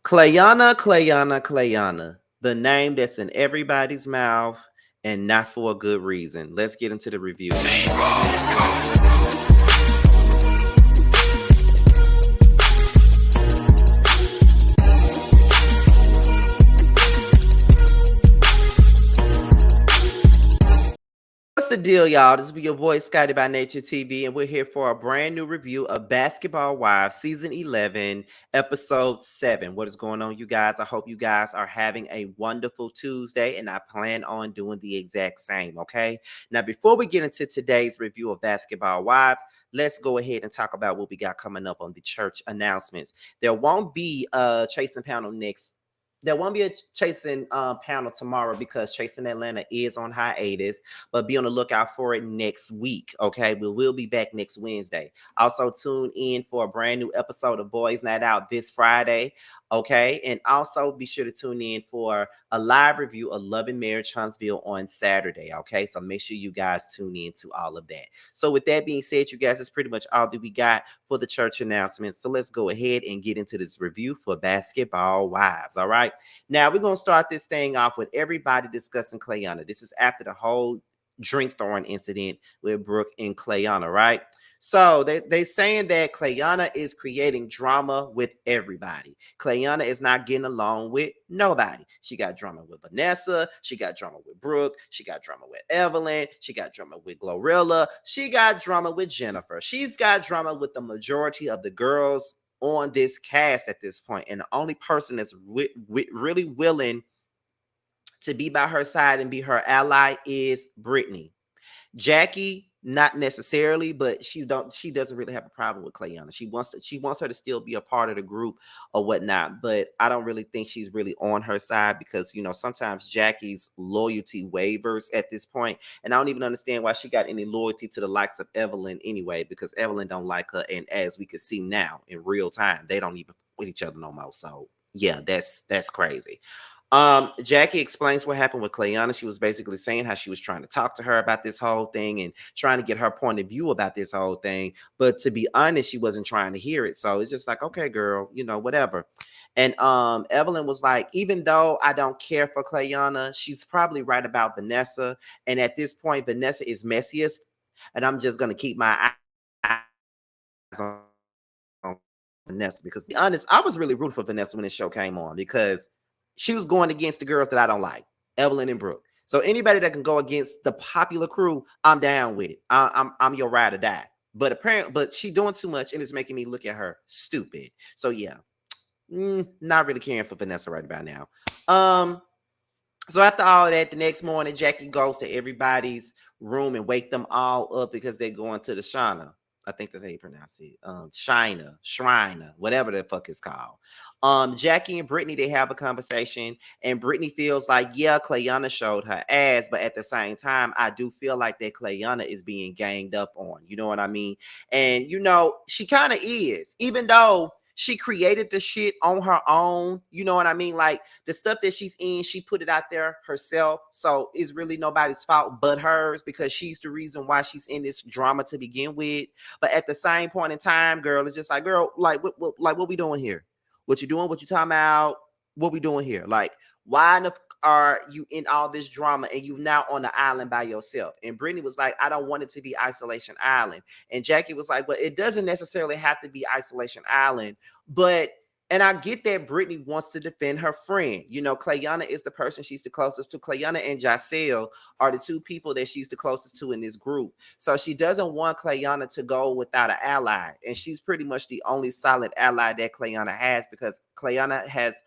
Clayana, Clayana, Clayana. The name that's in everybody's mouth and not for a good reason. Let's get into the review. What's the deal, y'all? This is your boy Scotty by Nature TV, and we're here for a brand new review of Basketball Wives Season 11, Episode 7. What is going on, you guys? I hope you guys are having a wonderful Tuesday, and I plan on doing the exact same, okay? Now, before we get into today's review of Basketball Wives, let's go ahead and talk about what we got coming up on the church announcements. There won't be a Chasing Panel next. There won't be a Chasing panel tomorrow because Chasing Atlanta is on hiatus, but be on the lookout for it next week. Okay, we will be back next Wednesday. Also, tune in for a brand new episode of Boys Night Out this Friday. Okay, and also be sure to tune in for a live review of Love and Marriage Huntsville on Saturday. Okay, so make sure you guys tune in to all of that. So, with that being said, you guys, that's pretty much all that we got for the church announcements. So, let's go ahead and get into this review for Basketball Wives. All right, now we're gonna start this thing off with everybody discussing Clayana. This is after the whole drink throwing incident with Brooke and Clayana, right? So they saying that Clayana is creating drama with everybody. Clayana is not getting along with nobody. She got drama with Vanessa. She got drama with Brooke. She got drama with Evelyn. She got drama with Glorilla. She got drama with Jennifer. She's got drama with the majority of the girls on this cast at this point. And the only person that's really willing to be by her side and be her ally is Brittany. Jackie, not necessarily, but she doesn't really have a problem with Clayana. She wants her to still be a part of the group or whatnot. But I don't really think she's really on her side because sometimes Jackie's loyalty wavers at this point, and I don't even understand why she got any loyalty to the likes of Evelyn anyway, because Evelyn don't like her, and as we can see now in real time, they don't even with each other no more. So yeah, that's crazy. Jackie explains what happened with Clayana. She was basically saying how she was trying to talk to her about this whole thing and trying to get her point of view about this whole thing. But to be honest, she wasn't trying to hear it. So it's just like, okay, girl, whatever. And Evelyn was like, even though I don't care for Clayana, she's probably right about Vanessa. And at this point, Vanessa is messiest. And I'm just gonna keep my eyes on Vanessa because, to be honest, I was really rooting for Vanessa when this show came on because she was going against the girls that I don't like, Evelyn and Brooke. So anybody that can go against the popular crew, I'm down with it. I'm your ride or die. But she doing too much and it's making me look at her stupid. So yeah, not really caring for Vanessa right about now. So after all that, the next morning, Jackie goes to everybody's room and wake them all up because they're going to the Shauna. I think that's how you pronounce it. Shriner, whatever the fuck it's called. Jackie and Brittany, they have a conversation, and Brittany feels like, yeah, Clayana showed her ass, but at the same time, I do feel like that Clayana is being ganged up on. You know what I mean? And she kind of is, even though she created the shit on her own. You know what I mean? Like the stuff that she's in, she put it out there herself. So it's really nobody's fault but hers because she's the reason why she's in this drama to begin with. But at the same point in time, girl, it's just like, girl, what we doing here? What you doing? What you talking about? What we doing here? Like, why in the are you in all this drama and you now on the island by yourself? And Brittany was like, I don't want it to be Isolation Island. And Jackie was like, but it doesn't necessarily have to be Isolation Island. But and I get that Brittany wants to defend her friend. Clayana is the person she's the closest to. Clayana and Jacelle are the two people that she's the closest to in this group. So she doesn't want Clayana to go without an ally. And she's pretty much the only solid ally that Clayana has because Clayana has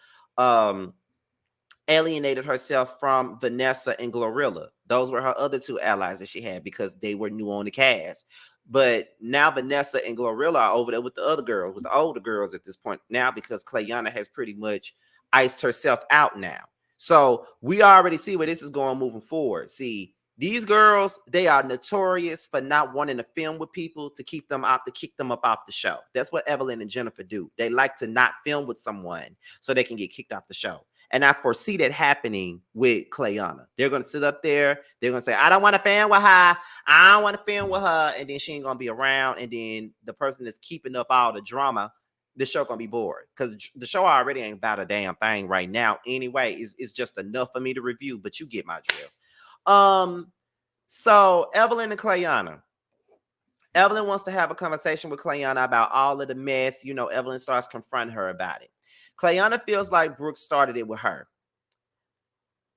alienated herself from Vanessa and Glorilla. Those were her other two allies that she had because they were new on the cast. But now Vanessa and Glorilla are over there with the other girls, with the older girls at this point now because Clayana has pretty much iced herself out now. So we already see where this is going moving forward. See, these girls, they are notorious for not wanting to film with people to keep them out, to kick them up off the show. That's what Evelyn and Jennifer do. They like to not film with someone so they can get kicked off the show. And I foresee that happening with Clayana. They're going to sit up there. They're going to say, I don't want to film with her. I don't want to film with her. And then she ain't going to be around. And then the person that's keeping up all the drama the show gonna be bored because the show already ain't about a damn thing right now. Anyway, it's just enough for me to review, but you get my drill. So Evelyn and Clayana. Evelyn wants to have a conversation with Clayana about all of the mess. Evelyn starts confronting her about it. Clayana feels like Brooke started it with her.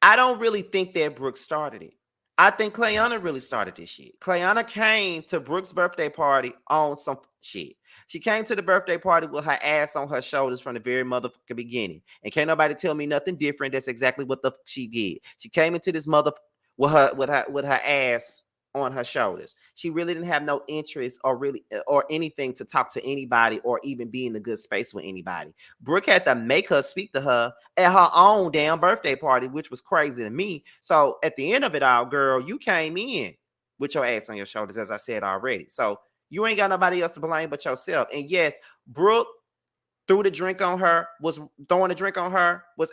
I don't really think that Brooke started it. I think Clayana really started this shit. Clayana came to Brooke's birthday party on some shit. She came to the birthday party with her ass on her shoulders from the very motherfucking beginning. And can't nobody tell me nothing different. That's exactly what the she did. She came into this mother with her ass on her shoulders. She really didn't have no interest or anything to talk to anybody or even be in a good space with anybody. Brooke had to make her speak to her at her own damn birthday party, which was crazy to me. So at the end of it all, girl, you came in with your ass on your shoulders, as I said already. So you ain't got nobody else to blame but yourself. And yes, Brooke throwing a drink on her was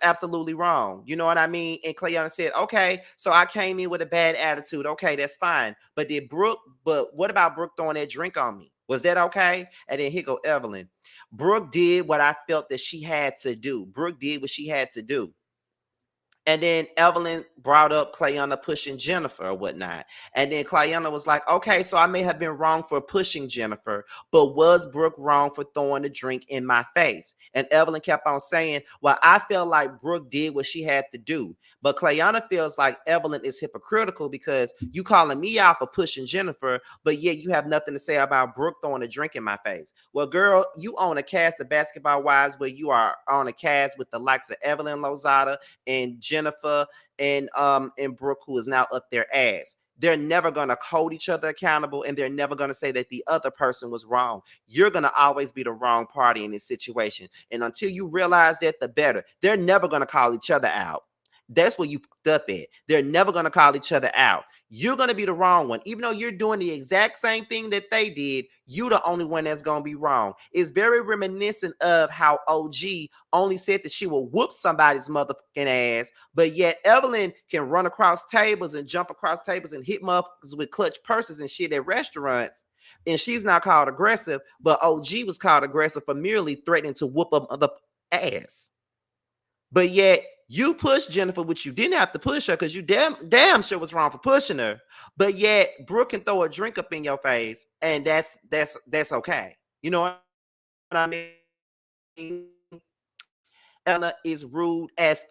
absolutely wrong. You know what I mean? And Clayana said, okay, so I came in with a bad attitude. Okay, that's fine. But what about Brooke throwing that drink on me? Was that okay? And then here go Evelyn. Brooke did what I felt that she had to do. Brooke did what she had to do. And then Evelyn brought up Clayana pushing Jennifer or whatnot. And then Clayana was like, okay, so I may have been wrong for pushing Jennifer, but was Brooke wrong for throwing the drink in my face? And Evelyn kept on saying, well, I feel like Brooke did what she had to do. But Clayana feels like Evelyn is hypocritical because you calling me out for pushing Jennifer, but yet you have nothing to say about Brooke throwing a drink in my face. Well, girl, you own a cast of Basketball Wives where you are on a cast with the likes of Evelyn Lozada and Jennifer and Brooke, who is now up their ass. They're never going to hold each other accountable, and they're never going to say that the other person was wrong. You're going to always be the wrong party in this situation. And until you realize that, the better. They're never going to call each other out. That's where you fucked up at. They're never going to call each other out. You're going to be the wrong one. Even though you're doing the exact same thing that they did, you the only one that's going to be wrong. It's very reminiscent of how OG only said that she will whoop somebody's motherfucking ass, but yet Evelyn can run across tables and jump across tables and hit motherfuckers with clutch purses and shit at restaurants. And she's not called aggressive, but OG was called aggressive for merely threatening to whoop a mother ass. But yet you pushed Jennifer, which you didn't have to push her because you damn sure was wrong for pushing her. But yet Brooke can throw a drink up in your face, and that's okay. You know what I mean? Ella is rude as,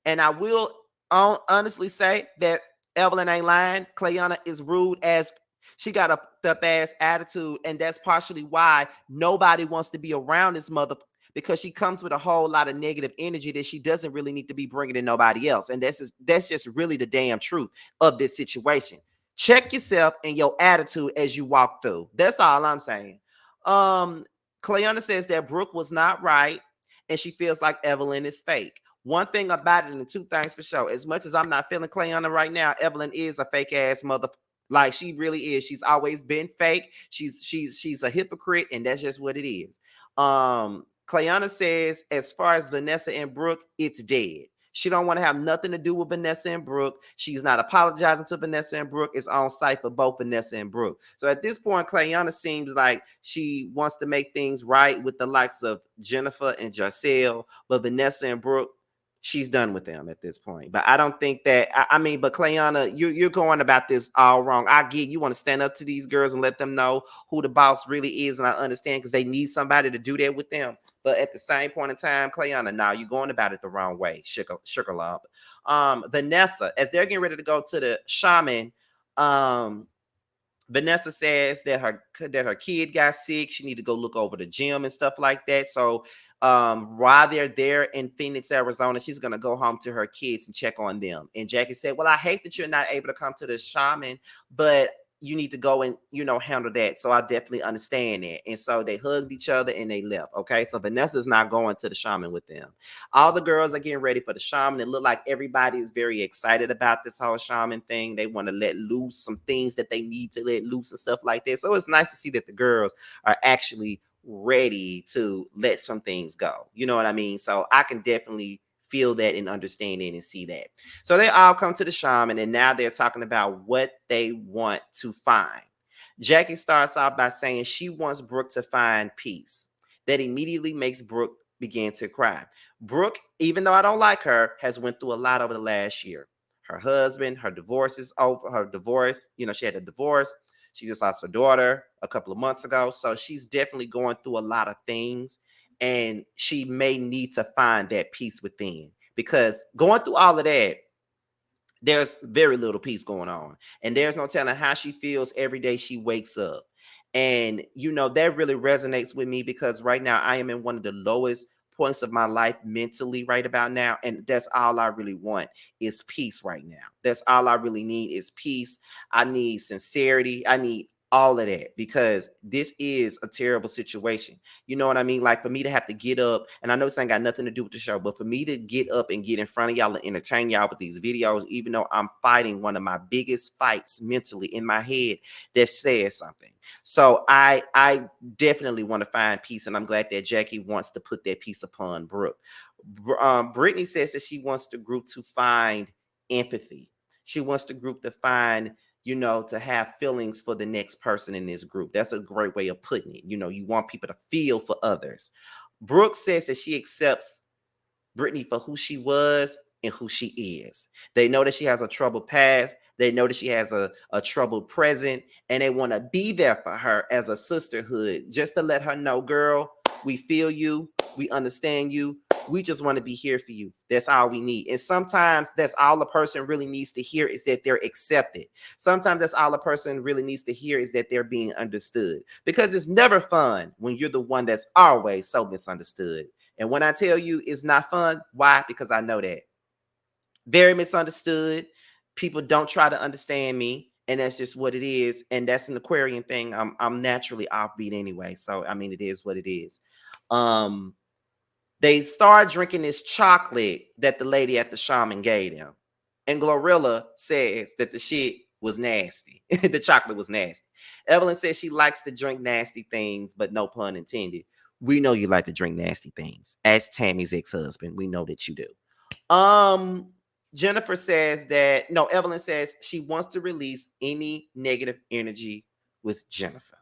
and I will honestly say that Evelyn ain't lying. Clayana is rude as. She got a up ass attitude, and that's partially why nobody wants to be around this mother, because she comes with a whole lot of negative energy that she doesn't really need to be bringing to nobody else. And that's just really the damn truth of this situation. Check yourself and your attitude as you walk through. That's all I'm saying. Clayana says that Brooke was not right, and she feels like Evelyn is fake. One thing about it, and two things for sure. As much as I'm not feeling Clayana right now, Evelyn is a fake ass mother. Like she really is. She's always been fake. She's a hypocrite, and that's just what it is. Clayana says, as far as Vanessa and Brooke, it's dead. She don't want to have nothing to do with Vanessa and Brooke. She's not apologizing to Vanessa and Brooke. It's on site for both Vanessa and Brooke. So at this point, Clayana seems like she wants to make things right with the likes of Jennifer and Jarcelle, but Vanessa and Brooke, she's done with them at this point. But I don't think that, I mean, but Clayana, you're going about this all wrong. I get you want to stand up to these girls and let them know who the boss really is, and I understand because they need somebody to do that with them. But at the same point in time, Clayana, now you're going about it the wrong way, sugar lump. Vanessa, as they're getting ready to go to the shaman, Vanessa says that her kid got sick. She need to go look over the gym and stuff like that. So while they're there in Phoenix, Arizona, she's gonna go home to her kids and check on them. And Jackie said, well, I hate that you're not able to come to the shaman, but you need to go and handle that. So I definitely understand that. And so they hugged each other and they left. Okay, so Vanessa's not going to the shaman with them. All the girls are getting ready for the shaman. It looked like everybody is very excited about this whole shaman thing. They want to let loose some things that they need to let loose and stuff like that. So it's nice to see that the girls are actually ready to let some things go. You know what I mean? So I can definitely feel that and understand it and see that. So they all come to the shaman, and now they're talking about what they want to find. Jackie starts off by saying she wants Brooke to find peace. that immediately makes Brooke begin to cry. Brooke, even though I don't like her, has went through a lot over the last year. Her husband, her divorce is over. Her divorce, she had a divorce. She just lost her daughter a couple of months ago. So she's definitely going through a lot of things. And she may need to find that peace within. Because going through all of that, there's very little peace going on. And there's no telling how she feels every day she wakes up. And, that really resonates with me because right now I am in one of the lowest points of my life mentally right about now. And that's all I really want is peace right now. That's all I really need is peace. I need sincerity. I need all of that because this is a terrible situation. You know what I mean? Like for me to have to get up, and I know this ain't got nothing to do with the show, but for me to get up and get in front of y'all and entertain y'all with these videos, even though I'm fighting one of my biggest fights mentally in my head, that says something. So I definitely want to find peace, and I'm glad that Jackie wants to put that peace upon Brooke. Brittany says that she wants the group to find empathy. She wants the group to find to have feelings for the next person in this group. That's a great way of putting it. You want people to feel for others. Brooke says that she accepts Brittany for who she was and who she is. They know that she has a troubled past. They know that she has a troubled present, and they want to be there for her as a sisterhood, just to let her know, girl, we feel you. We understand you. We just want to be here for you. That's all we need. And sometimes that's all a person really needs to hear is that they're accepted. Sometimes that's all a person really needs to hear is that they're being understood. Because it's never fun when you're the one that's always so misunderstood. And when I tell you it's not fun, why? Because I know that. Very misunderstood. People don't try to understand me. And that's just what it is. And that's an Aquarian thing. I'm naturally offbeat anyway. So I mean it is what it is. They start drinking this chocolate that the lady at the Shaman gave them. And Glorilla says that the shit was nasty. The chocolate was nasty. Evelyn says she likes to drink nasty things, but no pun intended. We know you like to drink nasty things. As Tammy's ex-husband, we know that you do. Um, Jennifer says that, no, Evelyn says she wants to release any negative energy with Jennifer.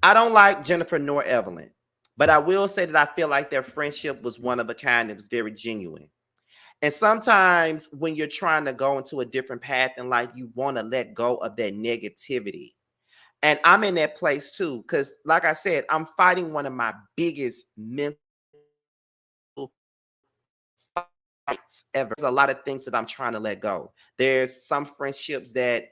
I don't like Jennifer nor Evelyn, but I will say that I feel like their friendship was one of a kind. It was very genuine. And sometimes when you're trying to go into a different path in life, you want to let go of that negativity. And I'm in that place too, because like I said, I'm fighting one of my biggest mental fights ever. There's a lot of things that I'm trying to let go. There's some friendships that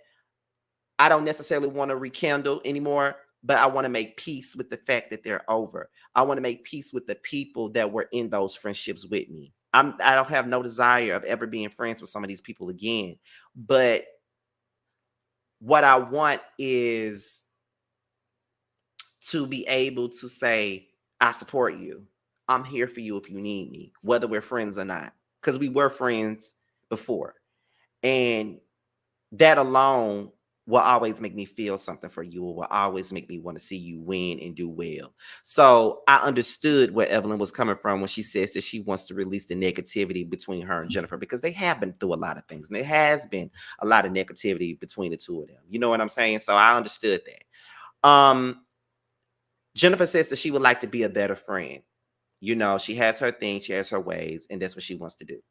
I don't necessarily want to rekindle anymore, but I want to make peace with the fact that they're over. I want to make peace with the people that were in those friendships with me. I don't have no desire of ever being friends with some of these people again. But what I want is to be able to say, I support you. I'm here for you if you need me, whether we're friends or not. Because we were friends before. And that alone will always make me feel something for you, or will always make me want to see you win and do well. So I understood where Evelyn was coming from when she says that she wants to release the negativity between her and Jennifer, because they have been through a lot of things. And there has been a lot of negativity between the two of them. You know what I'm saying? So I understood that. Jennifer says that she would like to be a better friend. She has her thing, she has her ways, and that's what she wants to do.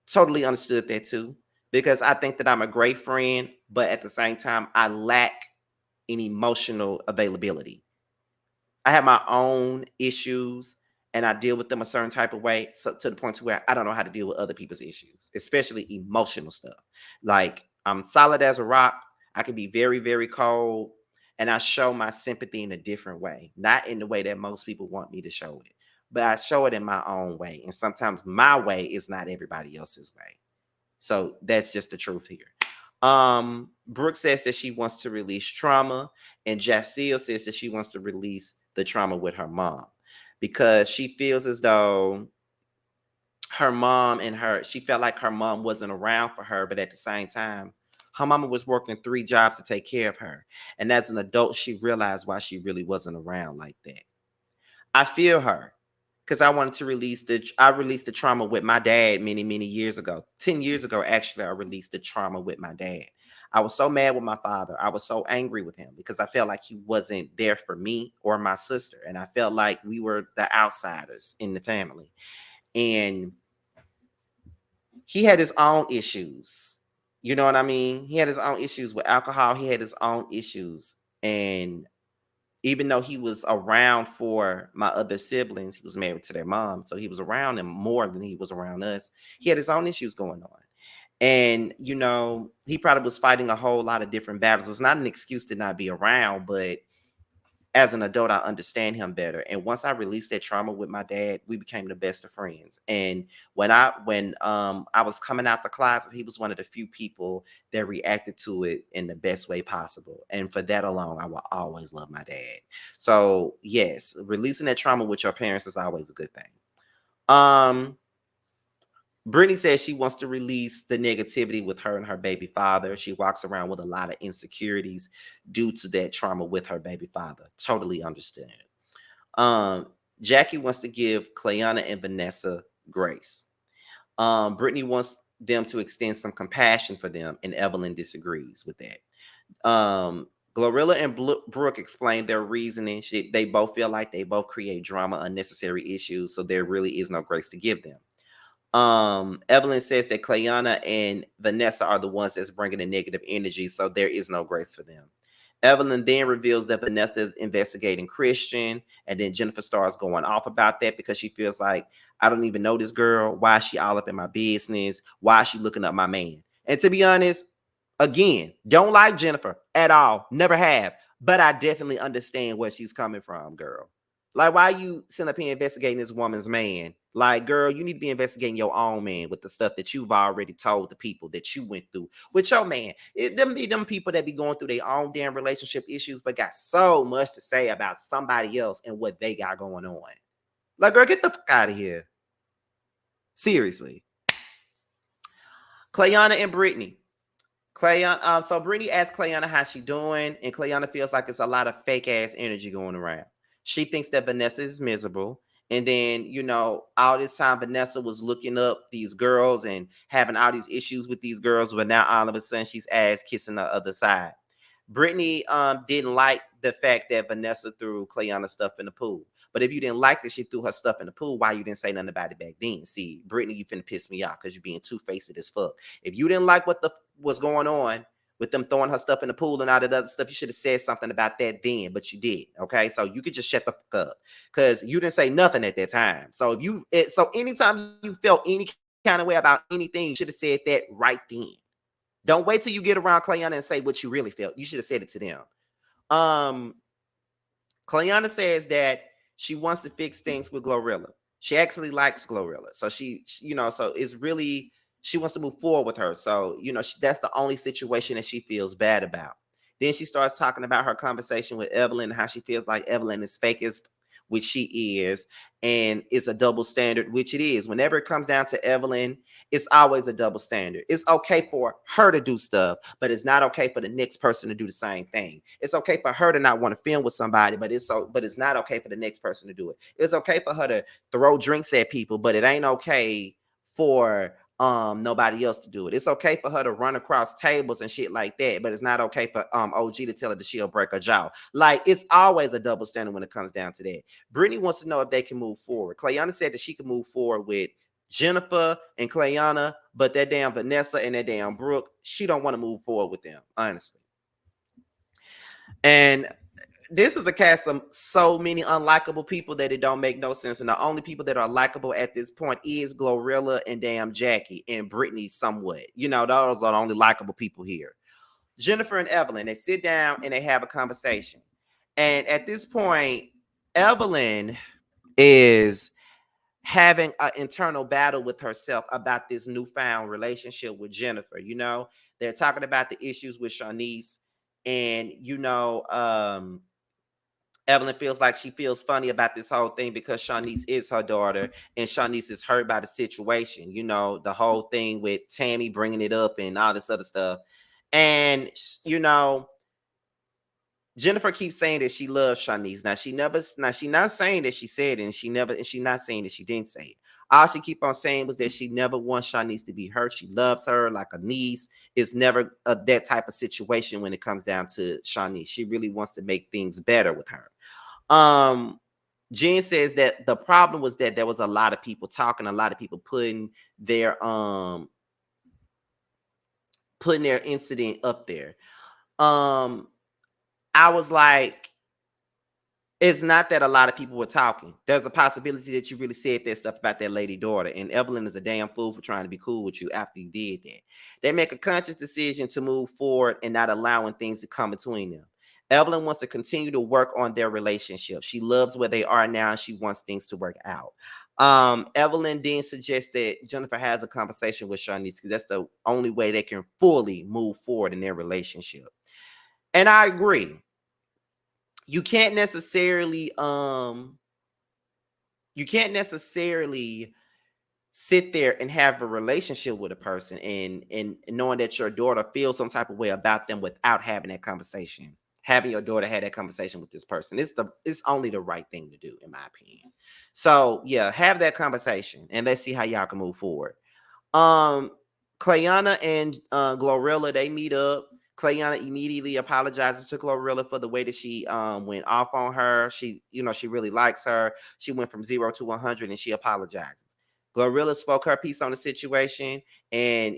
Totally understood that too, because I think that I'm a great friend, but at the same time, I lack in emotional availability. I have my own issues and I deal with them a certain type of way, so to the point to where I don't know how to deal with other people's issues, especially emotional stuff. Like I'm solid as a rock. I can be very, very cold, and I show my sympathy in a different way, not in the way that most people want me to show it, but I show it in my own way. And sometimes my way is not everybody else's way. So that's just the truth here. Brooke says that she wants to release trauma, and Jacille says that she wants to release the trauma with her mom because she feels as though she felt like her mom wasn't around for her, but at the same time, her mama was working 3 jobs to take care of her. And as an adult, she realized why she really wasn't around like that. I feel her because I released the trauma with my dad many, many years ago. 10 years ago, actually, I released the trauma with my dad. I was so mad with my father. I was so angry with him because I felt like he wasn't there for me or my sister. And I felt like we were the outsiders in the family. And he had his own issues. You know what I mean? He had his own issues with alcohol. He had his own issues. And even though he was around for my other siblings, he was married to their mom. So he was around them more than he was around us. He had his own issues going on. And, he probably was fighting a whole lot of different battles. It's not an excuse to not be around, but as an adult, I understand him better. And once I released that trauma with my dad, we became the best of friends. And when I was coming out the closet, he was one of the few people that reacted to it in the best way possible. And for that alone, I will always love my dad. So yes, releasing that trauma with your parents is always a good thing. Um, Brittany says she wants to release the negativity with her and her baby father. She walks around with a lot of insecurities due to that trauma with her baby father. Totally understand. Um, Jackie wants to give Clayana and Vanessa grace. Brittany wants them to extend some compassion for them, and Evelyn disagrees with that. Glorilla and Brooke explain their reasoning. They both feel like they both create drama, unnecessary issues, so there really is no grace to give them. Evelyn says that Clayana and Vanessa are the ones that's bringing the negative energy, so there is no grace for them. Evelyn then reveals that Vanessa is investigating Christian, and then Jennifer starts going off about that because she feels like, I don't even know this girl. Why is she all up in my business? Why is she looking up my man? And to be honest, again, don't like Jennifer at all. Never have. But I definitely understand where she's coming from, girl. Like, why you sitting up here investigating this woman's man? Like, girl, you need to be investigating your own man with the stuff that you've already told the people that you went through with your man. Them be them people that be going through their own damn relationship issues, but got so much to say about somebody else and what they got going on. Like, girl, get the fuck out of here. Seriously. Clayana and Brittany. Clayana, so Brittany asked Clayana how she doing, and Clayana feels like it's a lot of fake ass energy going around. She thinks that Vanessa is miserable. And then, all this time Vanessa was looking up these girls and having all these issues with these girls, but now all of a sudden she's ass kissing the other side. Brittany didn't like the fact that Vanessa threw Clayana stuff in the pool. But if you didn't like that she threw her stuff in the pool, why you didn't say nothing about it back then? See, Brittany, you finna piss me off because you're being two-faced as fuck. If you didn't like what was going on with them throwing her stuff in the pool and all that other stuff, you should have said something about that then, but you did. Okay, so you could just shut the fuck up because you didn't say nothing at that time. So anytime you felt any kind of way about anything, you should have said that right then. Don't wait till you get around Clayana and say what you really felt. You should have said it to them. Um, Clayana says that she wants to fix things with Glorilla. She actually likes Glorilla. So so it's really, she wants to move forward with her. So, that's the only situation that she feels bad about. Then she starts talking about her conversation with Evelyn and how she feels like Evelyn is fake as which she is, and it's a double standard, which it is. Whenever it comes down to Evelyn, it's always a double standard. It's okay for her to do stuff, but it's not okay for the next person to do the same thing. It's okay for her to not want to film with somebody, but it's not okay for the next person to do it. It's okay for her to throw drinks at people, but it ain't okay for nobody else to do it. It's okay for her to run across tables and shit like that, but it's not okay for OG to tell her that she'll break her jaw. Like, it's always a double standard when it comes down to that. Brittany wants to know if they can move forward. Clayana said that she can move forward with Jennifer and Clayana, but that damn Vanessa and that damn Brooke, she don't want to move forward with them, honestly. And this is a cast of so many unlikable people that it don't make no sense. And the only people that are likable at this point is Glorilla and damn Jackie and Brittany somewhat. Those are the only likable people here. Jennifer and Evelyn, they sit down and they have a conversation. And at this point, Evelyn is having an internal battle with herself about this newfound relationship with Jennifer. They're talking about the issues with Shanice, and Evelyn feels like she feels funny about this whole thing because Shanice is her daughter and Shanice is hurt by the situation. The whole thing with Tammy bringing it up and all this other stuff. And, Jennifer keeps saying that she loves Shanice. Now she not saying that she said it, and she not saying that she didn't say it. All she keep on saying was that she never wants Shanice to be hurt. She loves her like a niece. It's never that type of situation when it comes down to Shanice. She really wants to make things better with her. Um, Jen says that the problem was that there was a lot of people talking, a lot of people their um putting their incident up there. Um, I was like, it's not that a lot of people were talking. There's a possibility that you really said that stuff about that lady daughter. And Evelyn is a damn fool for trying to be cool with you after you did that. They make a conscious decision to move forward and not allowing things to come between them. Evelyn wants to continue to work on their relationship. She loves where they are now and she wants things to work out. Evelyn then suggests that Jennifer has a conversation with Shanice because that's the only way they can fully move forward in their relationship. And I agree. You can't necessarily you can't necessarily sit there and have a relationship with a person and knowing that your daughter feels some type of way about them without having that conversation. Having your daughter have that conversation with this person, it's only the right thing to do, in my opinion. So yeah, have that conversation and let's see how y'all can move forward. um, Cayana and Glorilla, they meet up. Cayana immediately apologizes to Glorilla for the way that she went off on her. She really likes her. She went from 0 to 100 and she apologizes. Glorilla spoke her piece on the situation, and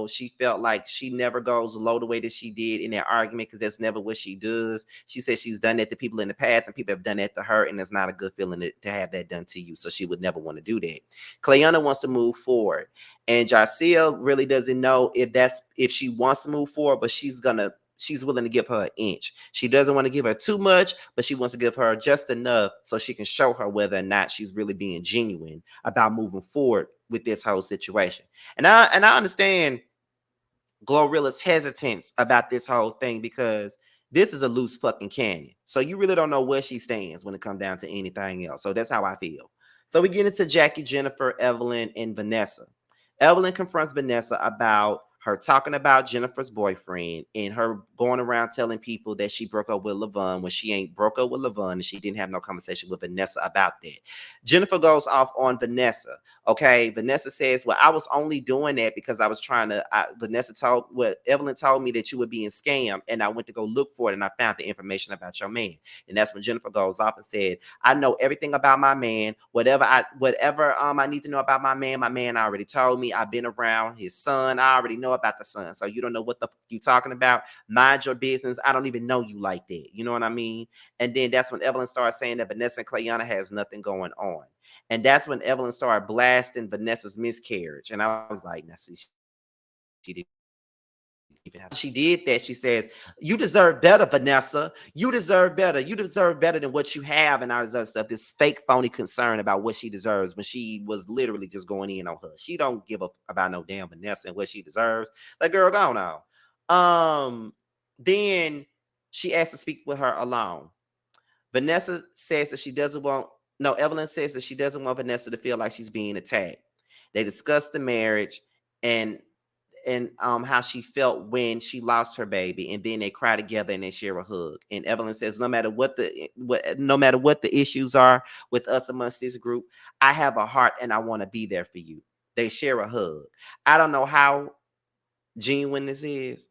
she felt like she never goes low the way that she did in that argument because that's never what she does. She said she's done that to people in the past, and people have done that to her, and it's not a good feeling to have that done to you. So she would never want to do that. Clayana wants to move forward. And Jacia really doesn't know if she wants to move forward, but she's willing to give her an inch. She doesn't want to give her too much, but she wants to give her just enough so she can show her whether or not she's really being genuine about moving forward with this whole situation. And I understand Glorilla's hesitance about this whole thing because this is a loose fucking cannon. So you really don't know where she stands when it comes down to anything else. So that's how I feel. So we get into Jackie, Jennifer, Evelyn, and Vanessa. Evelyn confronts Vanessa about her talking about Jennifer's boyfriend and her going around telling people that she broke up with Lavon when she ain't broke up with Lavon and she didn't have no conversation with Vanessa about that. Jennifer goes off on Vanessa. Okay, Vanessa says, "Well, I was only doing that because I was trying to." Evelyn told me that you were being scammed, and I went to go look for it, and I found the information about your man. And that's when Jennifer goes off and said, "I know everything about my man. Whatever I need to know about my man. My man already told me. I've been around his son. I already know about the son. So you don't know what the fuck you talking about. Mind your business. I don't even know you like that. You know what I mean?" And then that's when Evelyn started saying that Vanessa and Clayana has nothing going on. And that's when Evelyn started blasting Vanessa's miscarriage. And I was like, now see, she didn't even have a miscarriage. She did that. She says, "You deserve better, Vanessa. You deserve better. You deserve better than what you have," and all this other stuff. This fake, phony concern about what she deserves when she was literally just going in on her. She don't give a about no damn Vanessa and what she deserves. Like, girl, go now. Then she asked to speak with her alone. Vanessa says that she doesn't want, no, Evelyn says that she doesn't want Vanessa to feel like she's being attacked. They discuss the marriage and how she felt when she lost her baby, and then they cry together and they share a hug. And Evelyn says, no matter what the issues are with us amongst this group, I have a heart and I want to be there for you. They share a hug. I don't know how genuine this is,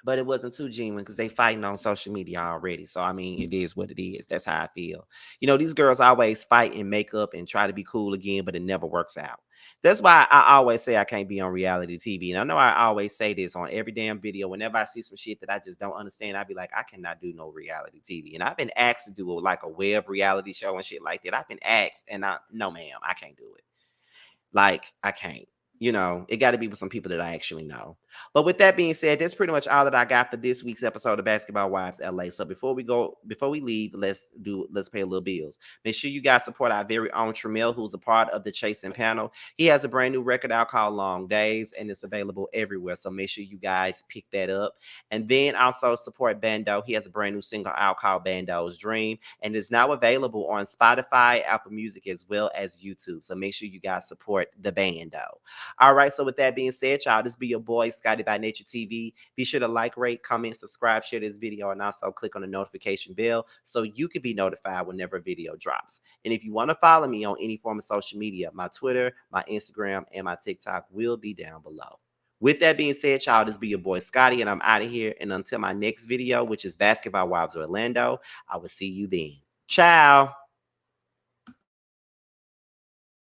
but it wasn't too genuine because they fighting on social media already. So I mean, it is what it is. That's how I feel. These girls always fight and make up and try to be cool again, but it never works out. That's why I always say I can't be on reality TV. And I know I always say this on every damn video. Whenever I see some shit that I just don't understand, I'd be like, I cannot do no reality TV. And I've been asked to do like a web reality show and shit like that. I've been asked, and no, ma'am, I can't do it. Like, I can't. It got to be with some people that I actually know. But with that being said, that's pretty much all that I got for this week's episode of Basketball Wives LA. So before we leave, let's pay a little bills. Make sure you guys support our very own Tramiel, who's a part of the Chasing panel. He has a brand new record out called Long Days, and it's available everywhere. So make sure you guys pick that up. And then also support Bando. He has a brand new single out called Bando's Dream, and is now available on Spotify, Apple Music, as well as YouTube. So make sure you guys support the Bando. All right. So with that being said, y'all, this be your boy, Scotty by Nature TV. Be sure to like, rate, comment, subscribe, share this video, and also click on the notification bell so you can be notified whenever a video drops. And if you want to follow me on any form of social media, my Twitter, my Instagram, and my TikTok will be down below. With that being said, y'all, this be your boy Scotty, and I'm out of here. And until my next video, which is Basketball Wives Orlando, I will see you then. Ciao.